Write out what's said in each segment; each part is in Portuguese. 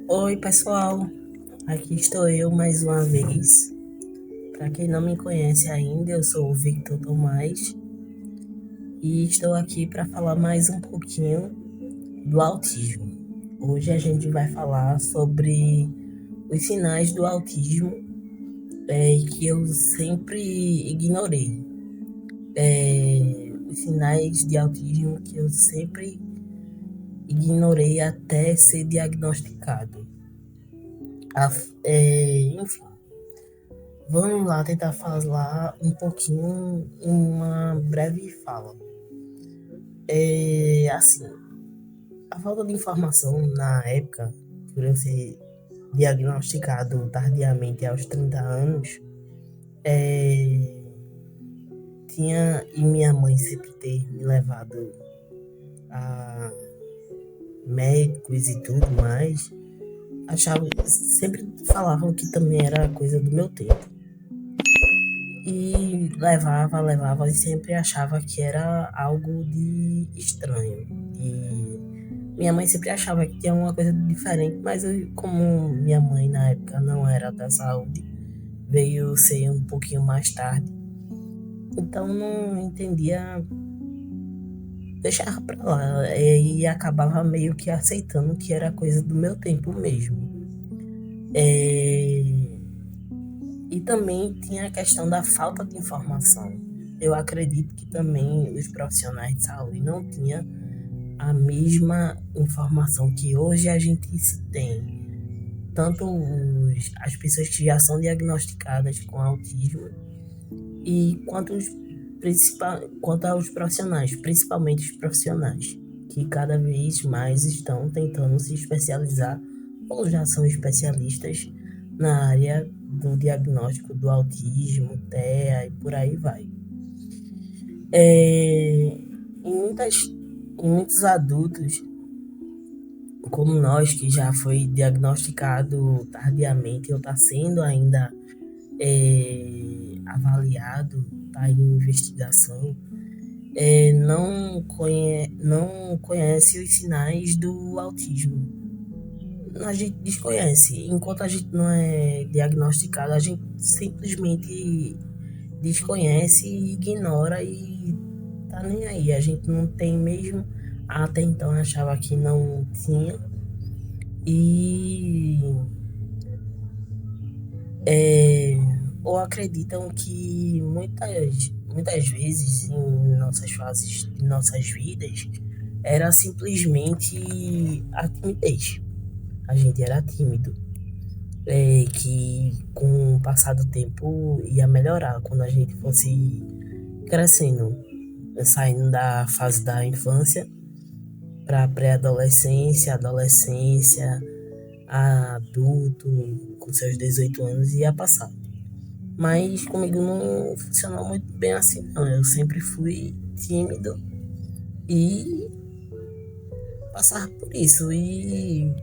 Oi, pessoal. Aqui estou eu mais uma vez. Para quem não me conhece ainda, eu sou o Victor Tomás e estou aqui para falar mais um pouquinho do autismo. Hoje a gente vai falar sobre os sinais do autismo que eu sempre ignorei. Os sinais de autismo que eu sempre ignorei até ser diagnosticado. Enfim, vamos lá tentar falar um pouquinho, uma breve fala. Assim, a falta de informação na época, por eu ser diagnosticado tardiamente aos 30 anos, é, e minha mãe sempre ter me levado a médicos e tudo mais, sempre falavam que também era coisa do meu tempo. E levava e sempre achava que era algo de estranho. E minha mãe sempre achava que tinha uma coisa diferente, mas como minha mãe na época não era da saúde, veio ser um pouquinho mais tarde, então não entendia, deixava pra lá e acabava meio que aceitando que era coisa do meu tempo mesmo. É, E também tinha a questão da falta de informação. Eu acredito que também os profissionais de saúde não tinham a mesma informação que hoje a gente se tem. Tanto as pessoas que já são diagnosticadas com autismo e quanto aos profissionais, principalmente os profissionais, que cada vez mais estão tentando se especializar ou já são especialistas na área do diagnóstico do autismo, TEA e por aí vai. Em muitos adultos, como nós, que já foi diagnosticado tardiamente ou está sendo ainda avaliado, está em investigação, não conhece os sinais do autismo. A gente desconhece. Enquanto a gente não é diagnosticado, a gente simplesmente desconhece e ignora e tá nem aí. A gente não tem mesmo. Até então achava que não tinha. E é, ou acreditam que muitas vezes em nossas fases de nossas vidas era simplesmente a timidez. A gente era tímido. Que com o passar do tempo ia melhorar quando a gente fosse crescendo, saindo da fase da infância para pré-adolescência, adolescência, adulto, com seus 18 anos ia passar. Mas comigo não funcionou muito bem assim, não. Eu sempre fui tímido e passava por isso e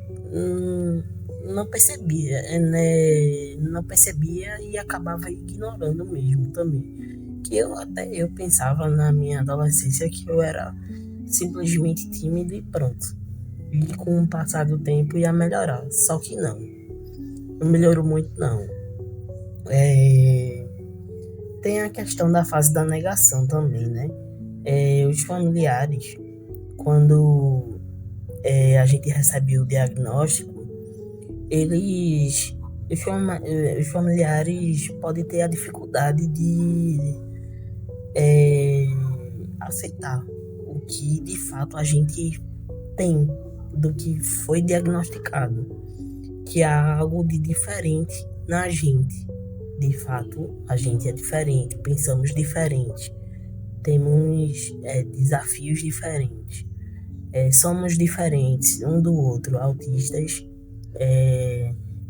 não percebia, né? Não percebia e acabava ignorando mesmo também. Que eu pensava na minha adolescência que eu era simplesmente tímido e pronto. E com o passar do tempo ia melhorar. Só que não melhorou muito não. É, Tem a questão da fase da negação também, né? Os familiares, quando a gente recebe o diagnóstico, eles, os familiares podem ter a dificuldade de é, aceitar o que de fato a gente tem do que foi diagnosticado, que há algo de diferente na gente. De fato, a gente é diferente, pensamos diferente, temos desafios diferentes, somos diferentes um do outro, autistas,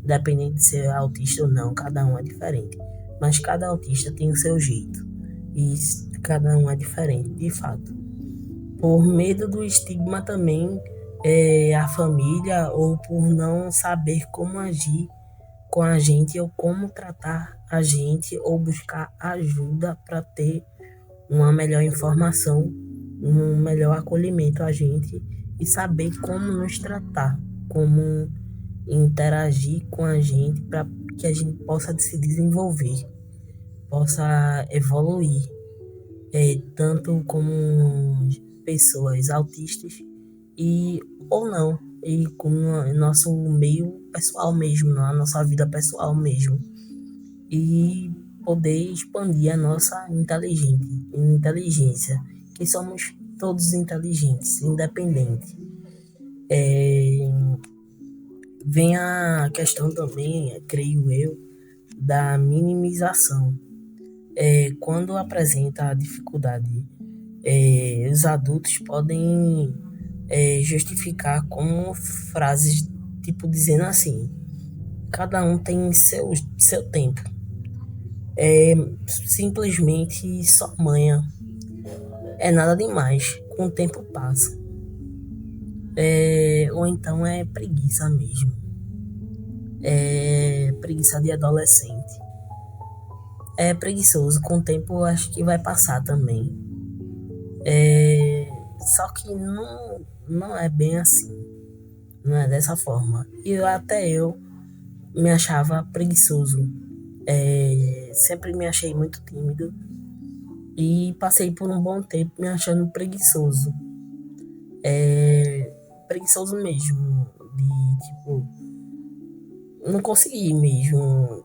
independente de ser autista ou não, cada um é diferente. Mas cada autista tem o seu jeito. E cada um é diferente, de fato. Por medo do estigma também, a família, ou por não saber como agir com a gente, ou como tratar a gente, ou buscar ajuda para ter uma melhor informação, um melhor acolhimento a gente e saber como nos tratar, como interagir com a gente para que a gente possa se desenvolver, possa evoluir, tanto como pessoas autistas e ou não, e com o nosso meio pessoal mesmo, na nossa vida pessoal mesmo, e poder expandir a nossa inteligência, que somos todos inteligentes, independentes. É, vem a questão também, creio eu, da minimização. Quando apresenta a dificuldade, os adultos podem justificar com frases tipo dizendo assim: cada um tem seu tempo. Simplesmente só manha. É nada demais. Com o tempo passa. Ou então é preguiça mesmo. É preguiça de adolescente. É preguiçoso. Com o tempo eu acho que vai passar também. Só que não é bem assim. Não é dessa forma. E até eu me achava preguiçoso. Sempre me achei muito tímido e passei por um bom tempo me achando preguiçoso. Preguiçoso mesmo, de tipo, não consegui mesmo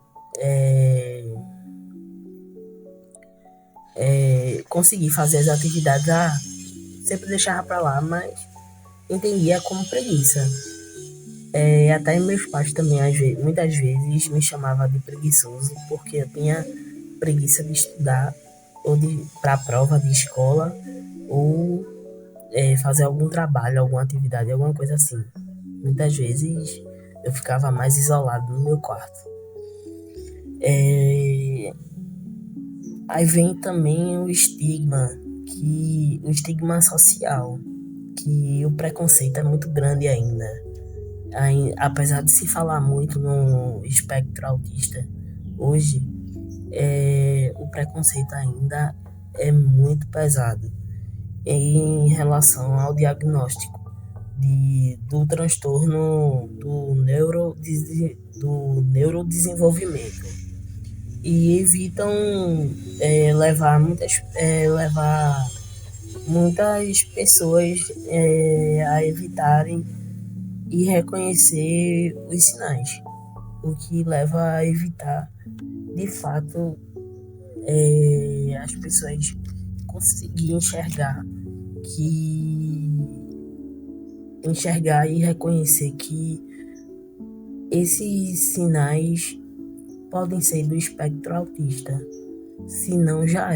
conseguir fazer as atividades, sempre deixava pra lá, mas entendia como preguiça. Até meus pais também, muitas vezes, me chamavam de preguiçoso, porque eu tinha preguiça de estudar, ou para a prova de escola, ou fazer algum trabalho, alguma atividade, alguma coisa assim. Muitas vezes eu ficava mais isolado no meu quarto. Aí vem também o estigma social, que o preconceito é muito grande ainda. Apesar de se falar muito no espectro autista, hoje o preconceito ainda é muito pesado em relação ao diagnóstico do transtorno do neurodesenvolvimento, e evitam levar muitas pessoas a evitarem e reconhecer os sinais, o que leva a evitar de fato as pessoas conseguir enxergar e reconhecer que esses sinais podem ser do espectro autista, se não já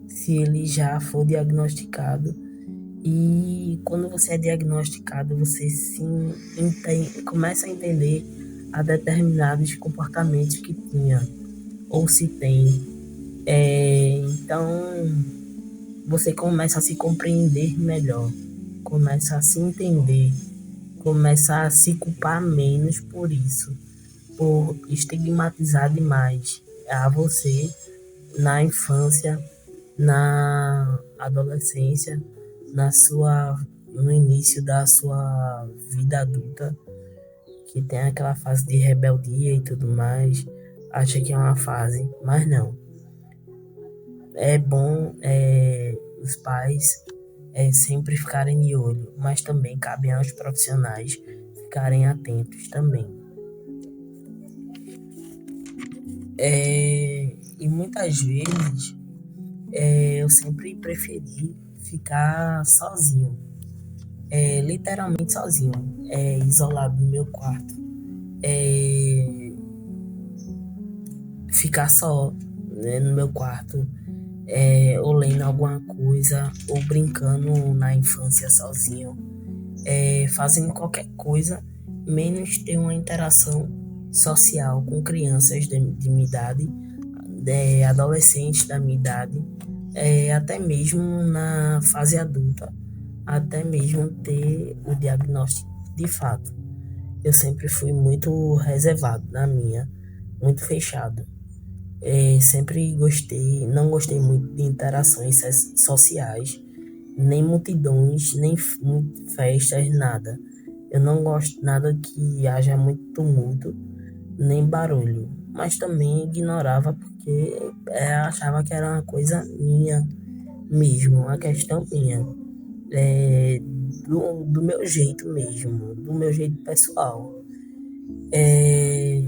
se ele já for diagnosticado. E quando você é diagnosticado, você começa a entender a determinados comportamentos que tinha ou se tem. Então você começa a se compreender melhor, começa a se entender, começa a se culpar menos por isso, por estigmatizar demais a você na infância, na adolescência, no início da sua vida adulta, que tem aquela fase de rebeldia e tudo mais, acha que é uma fase, mas não. É bom os pais sempre ficarem de olho, mas também cabe aos profissionais ficarem atentos também. E muitas vezes eu sempre preferi ficar sozinho, literalmente sozinho, isolado no meu quarto, ficar só, né, no meu quarto, ou lendo alguma coisa, ou brincando na infância sozinho, fazendo qualquer coisa, menos ter uma interação social com crianças de minha idade, adolescentes da minha idade, até mesmo na fase adulta, até mesmo ter o diagnóstico de fato. Eu sempre fui muito reservado muito fechado. Sempre não gostei muito de interações sociais, nem multidões, nem festas, nada. Eu não gosto nada que haja muito tumulto, nem barulho, mas também ignorava porque achava que era uma coisa minha mesmo, uma questão minha, do meu jeito mesmo, do meu jeito pessoal. É,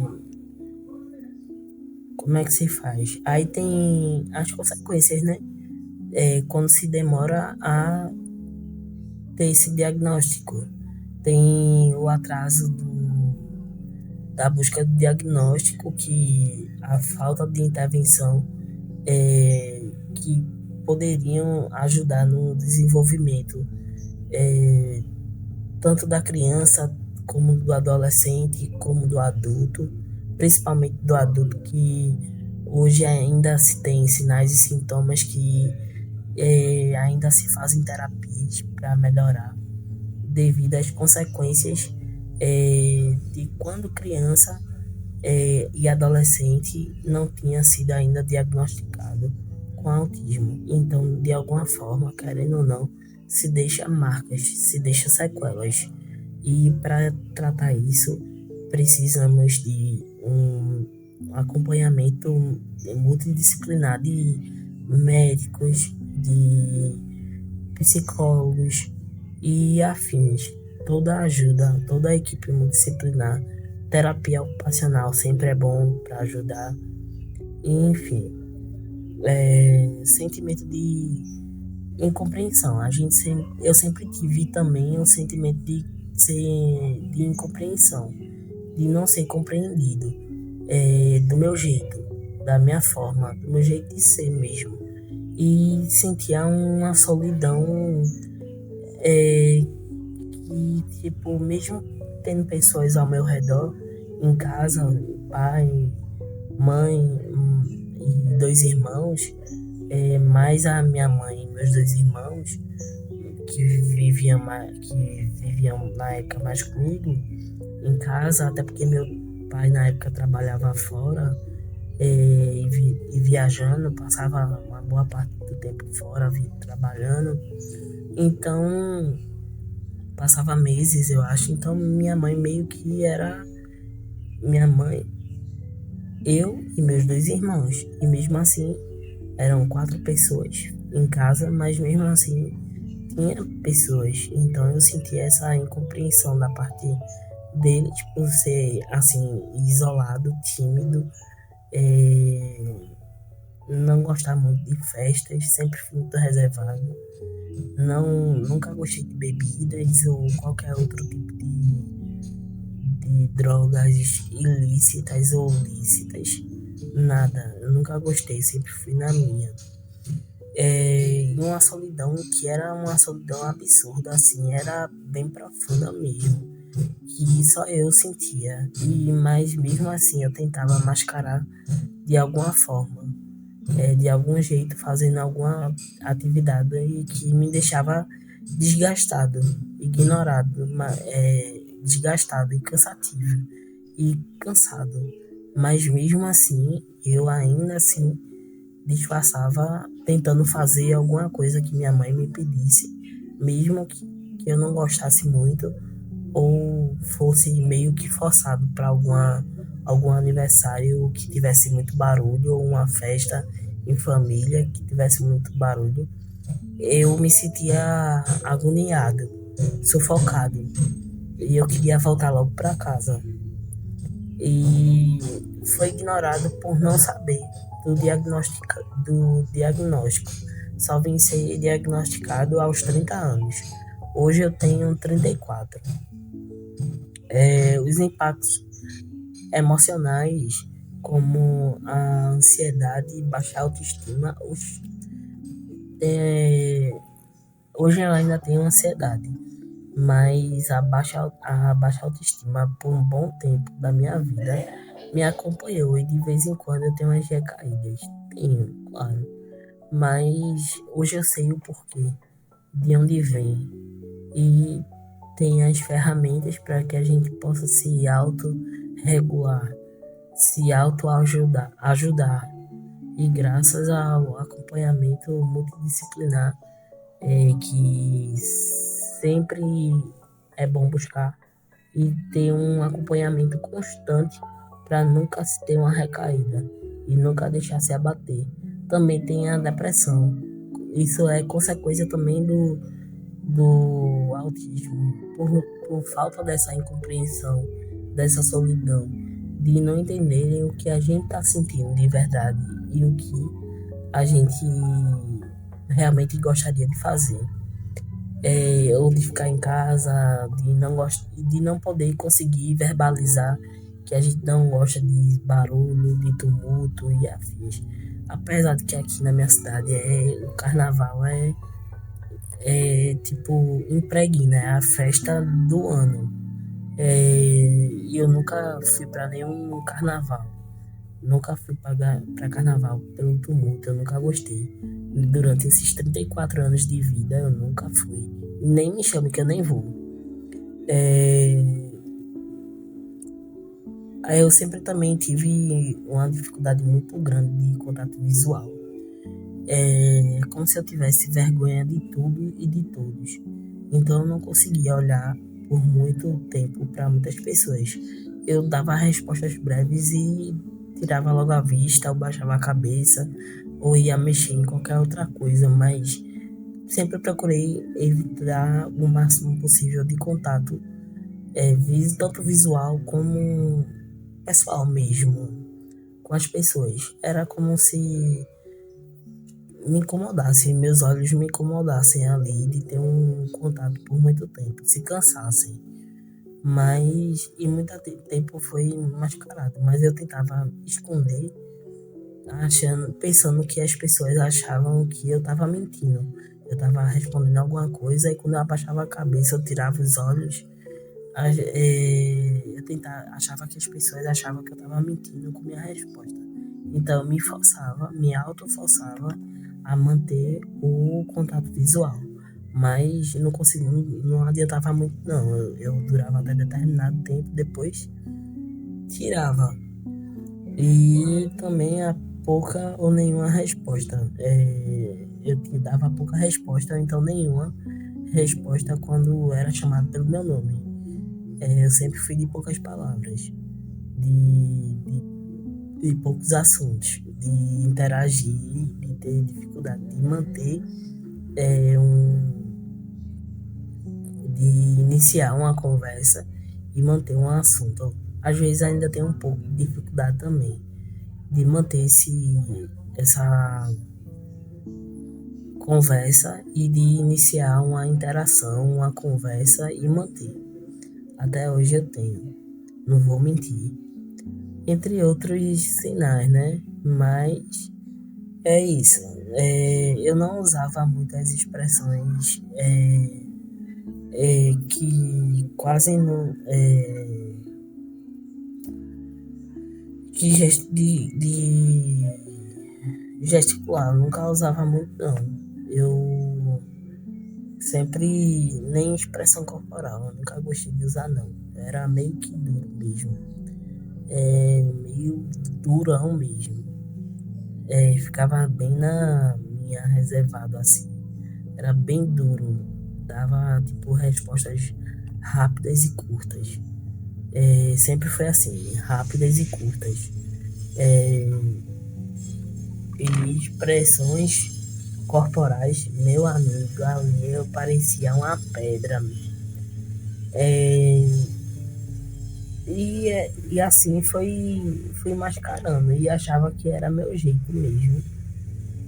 como é que se faz? Aí tem as consequências, né? Quando se demora a ter esse diagnóstico. Tem o atraso da busca do diagnóstico, que a falta de intervenção que poderiam ajudar no desenvolvimento tanto da criança como do adolescente, como do adulto, principalmente do adulto, que hoje ainda se tem sinais e sintomas que ainda se fazem terapias para melhorar, devido às consequências de quando criança e adolescente não tinha sido ainda diagnosticado com autismo. Então, de alguma forma, querendo ou não, se deixa marcas, se deixa sequelas. E para tratar isso, precisamos de um acompanhamento multidisciplinar de médicos, de psicólogos e afins. Toda a ajuda, toda a equipe multidisciplinar, terapia ocupacional sempre é bom para ajudar. Enfim, sentimento de incompreensão. Eu sempre tive também um sentimento de incompreensão, de não ser compreendido, do meu jeito, da minha forma, do meu jeito de ser mesmo. E sentia uma solidão que, tipo, mesmo tendo pessoas ao meu redor, em casa, pai, mãe e dois irmãos, mais a minha mãe e meus dois irmãos, que viviam na época mais comigo, em casa, até porque meu pai na época trabalhava fora, e viajando, passava uma boa parte do tempo fora, trabalhando. Então, passava meses, eu acho. Então, minha mãe meio que era minha mãe, eu e meus dois irmãos. E mesmo assim, eram 4 pessoas em casa, mas mesmo assim, tinha pessoas. Então, eu senti essa incompreensão da parte dele, tipo, ser assim, isolado, tímido, não gostar muito de festas, sempre fui muito reservado. Não, nunca gostei de bebidas ou qualquer outro tipo de drogas ilícitas ou lícitas. Nada, eu nunca gostei, sempre fui na minha. E uma solidão que era uma solidão absurda, assim, era bem profunda mesmo, que só eu sentia. Mas mesmo assim eu tentava mascarar de alguma forma, de algum jeito, fazendo alguma atividade que me deixava desgastado, ignorado, desgastado e cansativo e cansado. Mas mesmo assim, eu ainda assim disfarçava tentando fazer alguma coisa que minha mãe me pedisse, mesmo que eu não gostasse muito ou fosse meio que forçado para algum aniversário que tivesse muito barulho ou uma festa em família que tivesse muito barulho. Eu me sentia agoniado, sufocado, e eu queria voltar logo para casa. E foi ignorado por não saber do diagnóstico. Só vim ser diagnosticado aos 30 anos. Hoje eu tenho 34. Os impactos emocionais, como a ansiedade e baixa autoestima, é, hoje eu ainda tenho ansiedade, mas a baixa autoestima por um bom tempo da minha vida me acompanhou, e de vez em quando eu tenho umas recaídas. Tenho, claro. Mas hoje eu sei o porquê, de onde vem, e tem as ferramentas para que a gente possa se autorregular, se autoajudar. E graças ao acompanhamento multidisciplinar, que sempre é bom buscar, e ter um acompanhamento constante para nunca se ter uma recaída e nunca deixar se abater. Também tem a depressão. Isso é consequência também do autismo, por falta dessa incompreensão, dessa solidão, de não entenderem o que a gente está sentindo de verdade e o que a gente realmente gostaria de fazer. Ou de ficar em casa, de não poder conseguir verbalizar que a gente não gosta de barulho, de tumulto e afins. Apesar de que aqui na minha cidade o carnaval tipo impregna, é a festa do ano. E eu nunca fui para nenhum carnaval. Nunca fui para carnaval pelo tumulto, eu nunca gostei. Durante esses 34 anos de vida, eu nunca fui. Nem me chame que eu nem vou. É, Aí eu sempre também tive uma dificuldade muito grande de contato visual. É como se eu tivesse vergonha de tudo e de todos. Então eu não conseguia olhar por muito tempo para muitas pessoas. Eu dava respostas breves e tirava logo a vista, ou baixava a cabeça, ou ia mexer em qualquer outra coisa, mas sempre procurei evitar o máximo possível de contato, tanto visual como pessoal mesmo, com as pessoas. Era como se me incomodassem, meus olhos me incomodassem ali de ter um contato por muito tempo, se cansassem. Mas, e muito tempo foi mascarado, mas eu tentava esconder, pensando que as pessoas achavam que eu tava mentindo. Eu tava respondendo alguma coisa e quando eu abaixava a cabeça, eu tirava os olhos, achava que as pessoas achavam que eu tava mentindo com minha resposta. Então, eu me forçava, me auto-forçava a manter o contato visual. Mas não conseguia, não adiantava muito, não. Eu durava até determinado tempo, depois tirava. E também a pouca ou nenhuma resposta. Eu te dava pouca resposta, ou então nenhuma resposta quando era chamado pelo meu nome. Eu sempre fui de poucas palavras, de poucos assuntos, de interagir, de ter dificuldade de manter de iniciar uma conversa e manter um assunto. Às vezes ainda tem um pouco de dificuldade também de manter essa conversa e de iniciar uma interação, uma conversa e manter. Até hoje eu tenho, não vou mentir. Entre outros sinais, né? Mas é isso. Eu não usava muitas expressões que quase não. De gesticular, eu nunca usava muito, não. Eu sempre, nem expressão corporal, eu nunca gostei de usar, não. Era meio que duro mesmo. Meio durão mesmo. Ficava bem na minha reservado assim. Era bem duro. Dava, tipo, respostas rápidas e curtas. Sempre foi assim, rápidas e curtas. E expressões corporais, meu amigo, ali eu parecia uma pedra. É, e assim fui mascarando e achava que era meu jeito mesmo.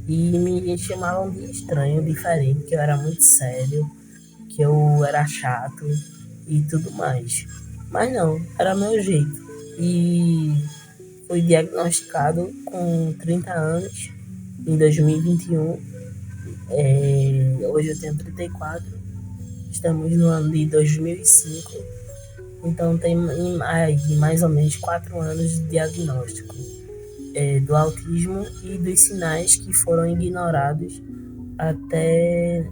E me chamavam de estranho, diferente, que eu era muito sério, que eu era chato e tudo mais. Mas não, era meu jeito. E fui diagnosticado com 30 anos, em 2021. Hoje eu tenho 34, estamos no ano de 2005, então tem mais ou menos 4 anos de diagnóstico do autismo e dos sinais que foram ignorados até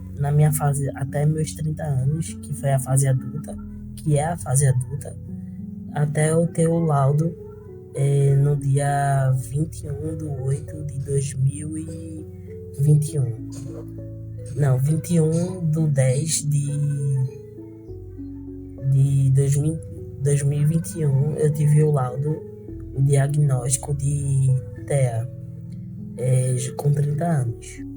meus 30 anos, que foi a fase adulta, que é a fase adulta, até eu ter o laudo no dia 21 de 8 de 2021. Não, 21 de 10 de 2000, 2021 eu tive o laudo, o diagnóstico de TEA, com 30 anos.